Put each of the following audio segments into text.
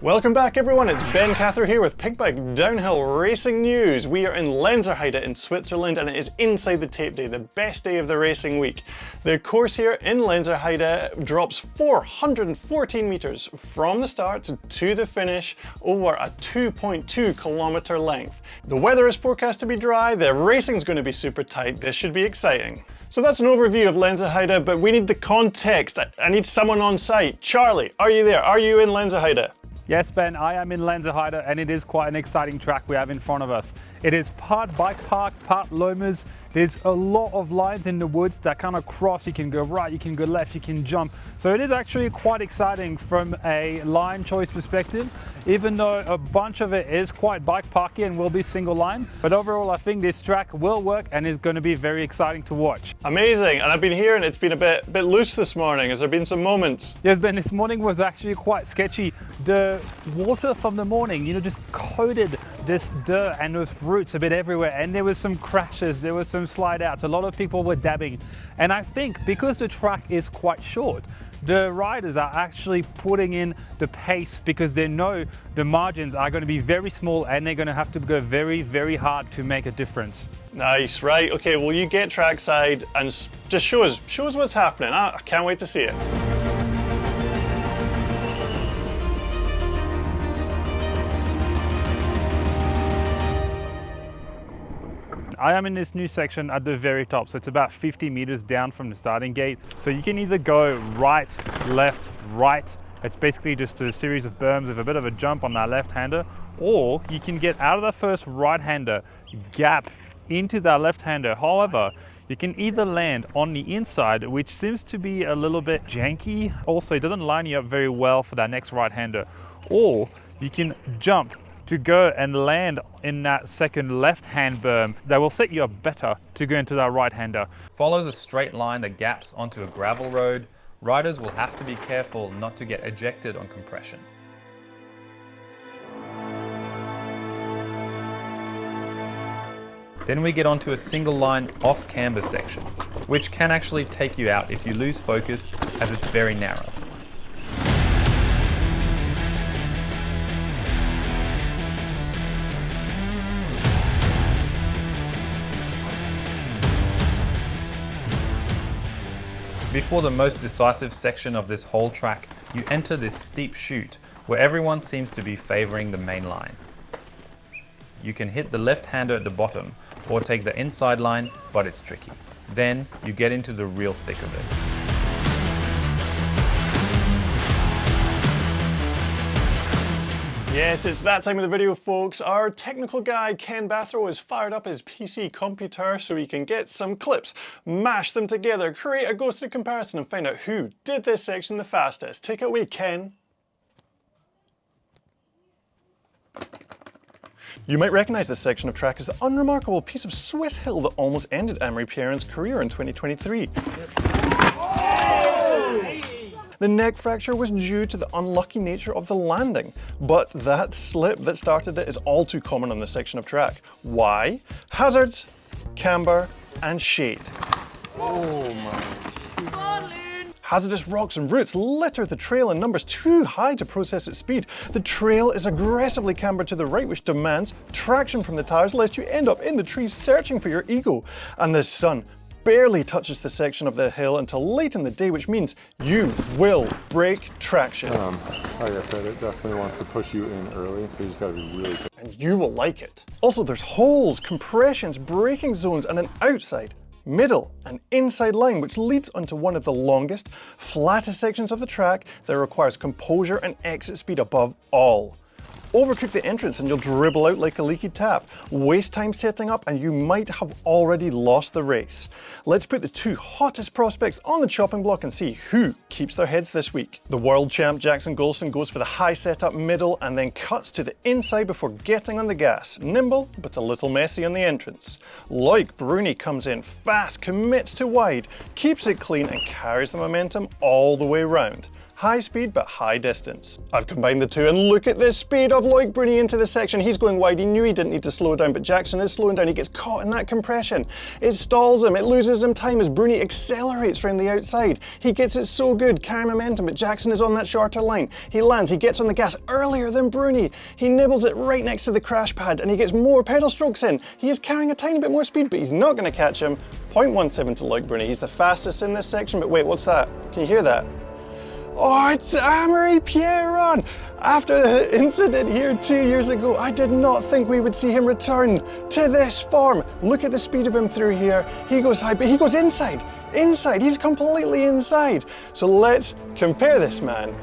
Welcome back everyone, it's Ben Cather here with Pinkbike Downhill Racing News. We are in Lenzerheide in Switzerland and it is inside the tape day, the best day of the racing week. The course here in Lenzerheide drops 414 meters from the start to the finish over a 2.2 kilometer length. The weather is forecast to be dry, the racing's going to be super tight, this should be exciting. So that's an overview of Lenzerheide, but we need the context. I need someone on site. Charlie, are you there? Are you in Lenzerheide? Yes, Ben, I am in Lenzerheide and it is quite an exciting track we have in front of us. It is part bike park, part loamers. There's a lot of lines in the woods that kind of cross. You can go right, you can go left, you can jump. So it is actually quite exciting from a line choice perspective, even though a bunch of it is quite bike parky and will be single line. But overall, I think this track will work and is going to be very exciting to watch. Amazing, and I've been hearing it's been a bit loose this morning. Has there been some moments? Yes, Ben, this morning was actually quite sketchy. The water from the morning, just coated this dirt and those roots a bit everywhere, and there was some crashes, there was some slide outs, a lot of people were dabbing. And I think because the track is quite short, the riders are actually putting in the pace because they know the margins are going to be very small and they're going to have to go very, very hard to make a difference. Nice, right, okay, well you get trackside and just show us what's happening. I can't wait to see it. I am in this new section at the very top, so it's about 50 meters down from the starting gate. So you can either go right, left, right. It's basically just a series of berms with a bit of a jump on that left-hander, or you can get out of the first right-hander, gap into that left-hander. However, you can either land on the inside, which seems to be a little bit janky. Also, it doesn't line you up very well for that next right-hander, or you can jump to go and land in that second left-hand berm that will set you up better to go into that right-hander. Follows a straight line that gaps onto a gravel road. Riders will have to be careful not to get ejected on compression. Then we get onto a single line off camber section, which can actually take you out if you lose focus as it's very narrow. Before the most decisive section of this whole track, you enter this steep chute where everyone seems to be favoring the main line. You can hit the left-hander at the bottom or take the inside line, but it's tricky. Then you get into the real thick of it. Yes, it's that time of the video, folks. Our technical guy, Ken Bathrow, has fired up his PC computer so he can get some clips, mash them together, create a ghosted comparison and find out who did this section the fastest. Take it away, Ken. You might recognise this section of track as the unremarkable piece of Swiss hill that almost ended Amory Pierron's career in 2023. The neck fracture was due to the unlucky nature of the landing, but that slip that started it is all too common on this section of track. Why? Hazards, camber, and shade. Oh my. Hazardous rocks and roots litter the trail in numbers too high to process its speed. The trail is aggressively cambered to the right, which demands traction from the tires lest you end up in the trees searching for your ego. And the sun barely touches the section of the hill until late in the day, which means you will break traction. Like I said, it definitely wants to push you in early, so you just gotta be really careful. And you will like it. Also, there's holes, compressions, braking zones, and an outside, middle, and inside line, which leads onto one of the longest, flattest sections of the track that requires composure and exit speed above all. Overcook the entrance and you'll dribble out like a leaky tap. Waste time setting up and you might have already lost the race. Let's put the two hottest prospects on the chopping block and see who keeps their heads this week. The world champ Jackson Golson goes for the high setup middle and then cuts to the inside before getting on the gas. Nimble, but a little messy on the entrance. Loic Bruni comes in fast, commits to wide, keeps it clean and carries the momentum all the way round. High speed, but high distance. I've combined the two, and look at this speed of Loic Bruni into this section. He's going wide. He knew he didn't need to slow down, but Jackson is slowing down. He gets caught in that compression. It stalls him. It loses him time as Bruni accelerates around the outside. He gets it so good, carrying momentum, but Jackson is on that shorter line. He lands. He gets on the gas earlier than Bruni. He nibbles it right next to the crash pad, and he gets more pedal strokes in. He is carrying a tiny bit more speed, but he's not going to catch him. 0.17 to Loic Bruni. He's the fastest in this section, but wait, what's that? Can you hear that? Oh, it's Amaury Pierron! After the incident here 2 years ago, I did not think we would see him return to this form. Look at the speed of him through here. He goes high, but he goes inside. Inside, he's completely inside. So let's compare this man,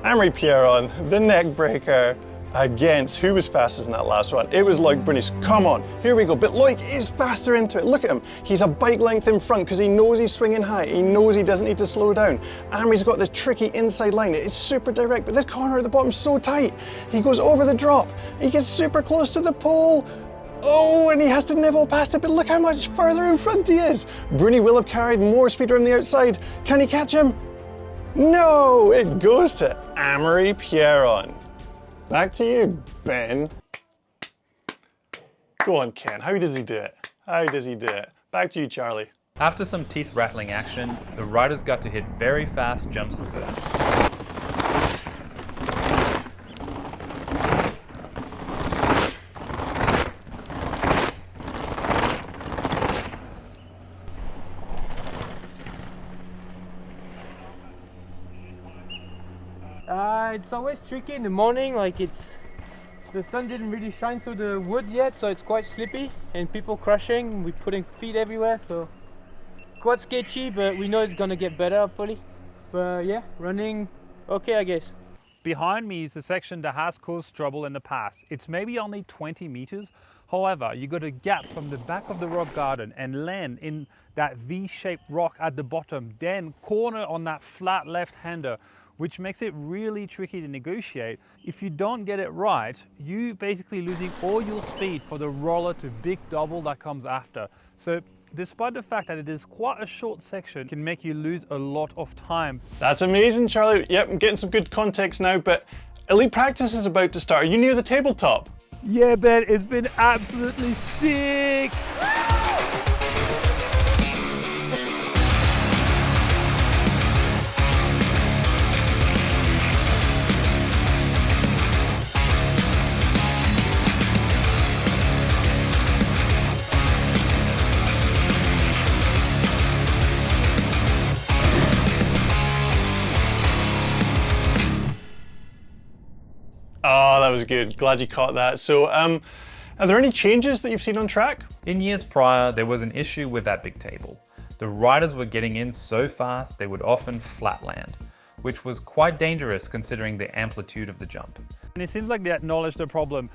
Amaury Pierron, the neck breaker, against who was fastest in that last one. It was Loic Bruni. Come on, here we go. But Loic is faster into it. Look at him. He's a bike length in front because he knows he's swinging high. He knows he doesn't need to slow down. Amaury's got this tricky inside line. It is super direct, but this corner at the bottom is so tight. He goes over the drop. He gets super close to the pole. Oh, and he has to nibble past it, but look how much further in front he is. Bruni will have carried more speed around the outside. Can he catch him? No, it goes to Amaury Pierron. Back to you, Ben. Go on, Ken. How does he do it? How does he do it? Back to you, Charlie. After some teeth rattling action, the riders got to hit very fast jumps and berms. It's always tricky in the morning, like the sun didn't really shine through the woods yet, so it's quite slippy and people crushing. We're putting feet everywhere, so quite sketchy, but we know it's gonna get better hopefully. But yeah, running okay, I guess. Behind me is the section that has caused trouble in the past. It's maybe only 20 meters. However, you got a gap from the back of the rock garden and land in that V-shaped rock at the bottom, then corner on that flat left-hander, which makes it really tricky to negotiate. If you don't get it right, you basically losing all your speed for the roller to big double that comes after. So despite the fact that it is quite a short section, it can make you lose a lot of time. That's amazing, Charlie. Yep, I'm getting some good context now, but elite practice is about to start. Are you near the tabletop? Yeah, Ben, it's been absolutely sick. Oh, that was good. Glad you caught that. So, are there any changes that you've seen on track? In years prior, there was an issue with that big table. The riders were getting in so fast they would often flat land, which was quite dangerous considering the amplitude of the jump. And it seems like they acknowledge the problem.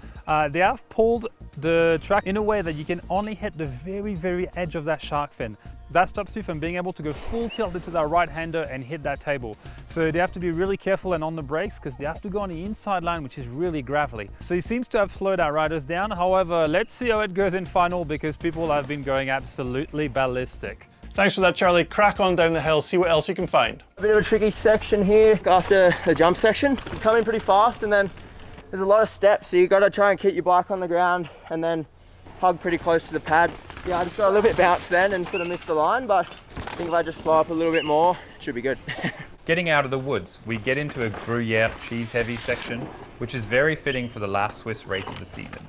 They have pulled the track in a way that you can only hit the very, very edge of that shark fin. That stops you from being able to go full tilt into that right-hander and hit that table. So they have to be really careful and on the brakes because they have to go on the inside line, which is really gravelly. So he seems to have slowed our riders down. However, let's see how it goes in final because people have been going absolutely ballistic. Thanks for that, Charlie. Crack on down the hill, see what else you can find. A bit of a tricky section here after the jump section. You come in pretty fast and then there's a lot of steps, so you got to try and keep your bike on the ground and then hug pretty close to the pad. Yeah, I just got a little bit bounced then and sort of missed the line, but I think if I just slow up a little bit more, it should be good. Getting out of the woods, we get into a Gruyere cheese heavy section, which is very fitting for the last Swiss race of the season.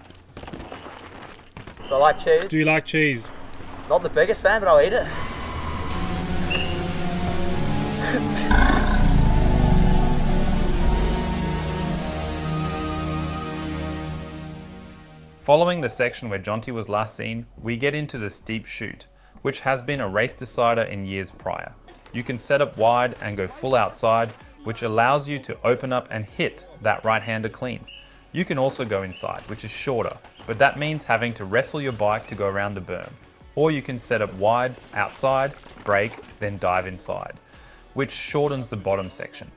Do I like cheese? Do you like cheese? Not the biggest fan, but I'll eat it. Following the section where Jonty was last seen, we get into the steep chute, which has been a race decider in years prior. You can set up wide and go full outside, which allows you to open up and hit that right-hander clean. You can also go inside, which is shorter, but that means having to wrestle your bike to go around the berm. Or you can set up wide, outside, brake, then dive inside, which shortens the bottom section.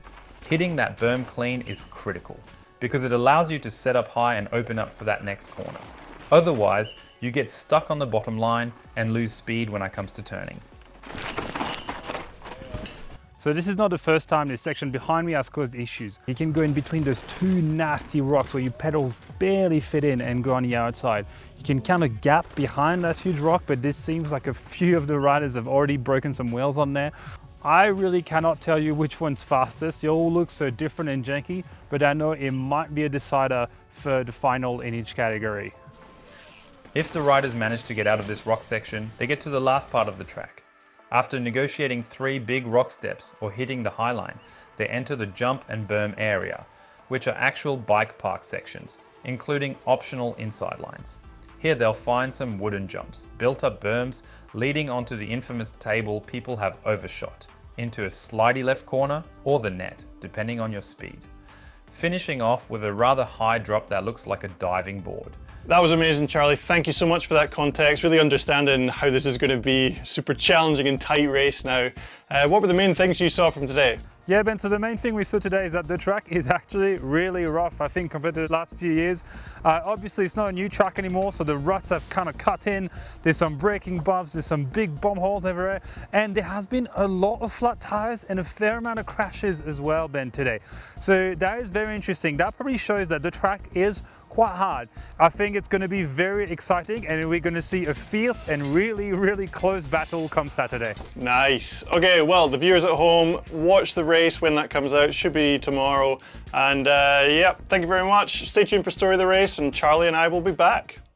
Hitting that berm clean is critical, because it allows you to set up high and open up for that next corner. Otherwise, you get stuck on the bottom line and lose speed when it comes to turning. So this is not the first time this section behind me has caused issues. You can go in between those two nasty rocks where your pedals barely fit in and go on the outside. You can kind of gap behind that huge rock, but this seems like a few of the riders have already broken some wheels on there. I really cannot tell you which one's fastest. They all look so different and janky, but I know it might be a decider for the final in each category. If the riders manage to get out of this rock section, they get to the last part of the track. After negotiating 3 big rock steps or hitting the high line, they enter the jump and berm area, which are actual bike park sections, including optional inside lines. Here they'll find some wooden jumps, built up berms leading onto the infamous table people have overshot, into a slidey left corner or the net, depending on your speed. Finishing off with a rather high drop that looks like a diving board. That was amazing, Charlie. Thank you so much for that context, really understanding how this is going to be super challenging and tight race now. What were the main things you saw from today? Yeah, Ben, so the main thing we saw today is that the track is actually really rough, I think, compared to the last few years. Obviously, it's not a new track anymore, so the ruts have kind of cut in. There's some braking bumps, there's some big bomb holes everywhere, and there has been a lot of flat tires and a fair amount of crashes as well, Ben, today. So that is very interesting. That probably shows that the track is quite hard. I think it's going to be very exciting, and we're going to see a fierce and really, really close battle come Saturday. Nice. Okay, well, the viewers at home, watch the race when that comes out. Should be tomorrow. And yeah, thank you very much. Stay tuned for Story of the Race, and Charlie and I will be back.